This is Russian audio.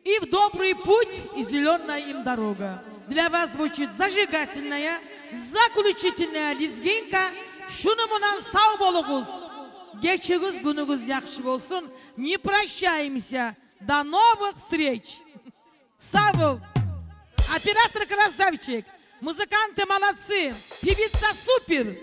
И в добрый путь, и зеленая им дорога. Для вас звучит зажигательная, заключительная лезгинка. Шунумунан сау болугуз. Geçigüz günügüz yakşı olsun. Не прощаемся. До новых встреч. Савов. Оператор красавчик. Музыканты молодцы. Певица супер.